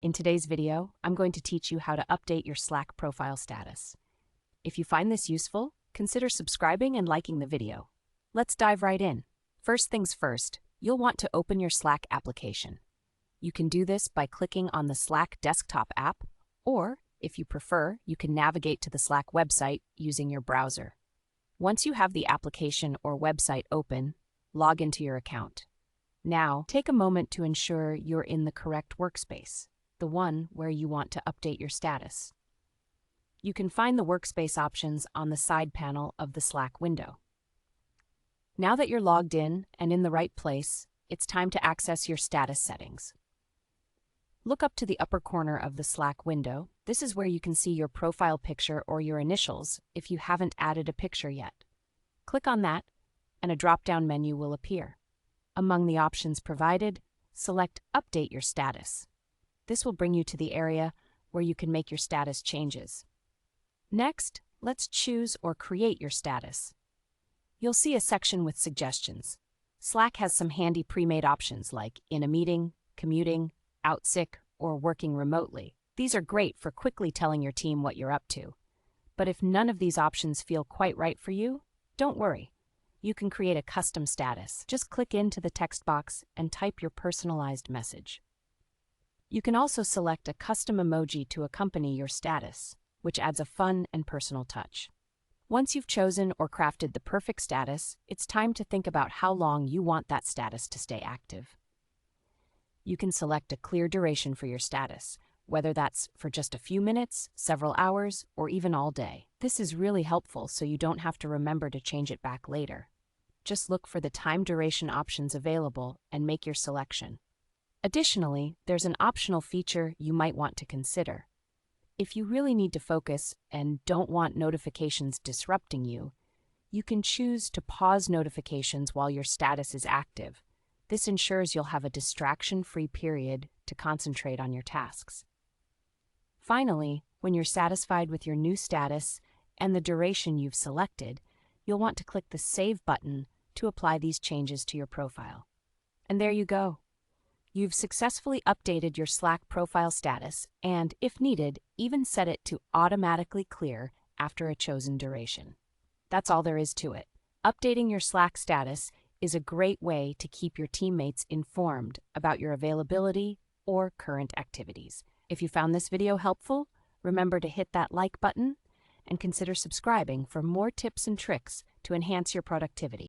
In today's video, I'm going to teach you how to update your Slack profile status. If you find this useful, consider subscribing and liking the video. Let's dive right in. First things first, you'll want to open your Slack application. You can do this by clicking on the Slack desktop app, or, if you prefer, you can navigate to the Slack website using your browser. Once you have the application or website open, log into your account. Now, take a moment to ensure you're in the correct workspace, the one where you want to update your status. You can find the workspace options on the side panel of the Slack window. Now that you're logged in and in the right place, it's time to access your status settings. Look up to the upper corner of the Slack window. This is where you can see your profile picture or your initials if you haven't added a picture yet. Click on that, and a drop-down menu will appear. Among the options provided, select Update Your Status. This will bring you to the area where you can make your status changes. Next, let's choose or create your status. You'll see a section with suggestions. Slack has some handy pre-made options like in a meeting, commuting, out sick, or working remotely. These are great for quickly telling your team what you're up to. But if none of these options feel quite right for you, don't worry. You can create a custom status. Just click into the text box and type your personalized message. You can also select a custom emoji to accompany your status, which adds a fun and personal touch. Once you've chosen or crafted the perfect status, it's time to think about how long you want that status to stay active. You can select a clear duration for your status, whether that's for just a few minutes, several hours, or even all day. This is really helpful so you don't have to remember to change it back later. Just look for the time duration options available and make your selection. Additionally, there's an optional feature you might want to consider. If you really need to focus and don't want notifications disrupting you, you can choose to pause notifications while your status is active. This ensures you'll have a distraction-free period to concentrate on your tasks. Finally, when you're satisfied with your new status and the duration you've selected, you'll want to click the Save button to apply these changes to your profile. And there you go. You've successfully updated your Slack profile status and, if needed, even set it to automatically clear after a chosen duration. That's all there is to it. Updating your Slack status is a great way to keep your teammates informed about your availability or current activities. If you found this video helpful, remember to hit that like button and consider subscribing for more tips and tricks to enhance your productivity.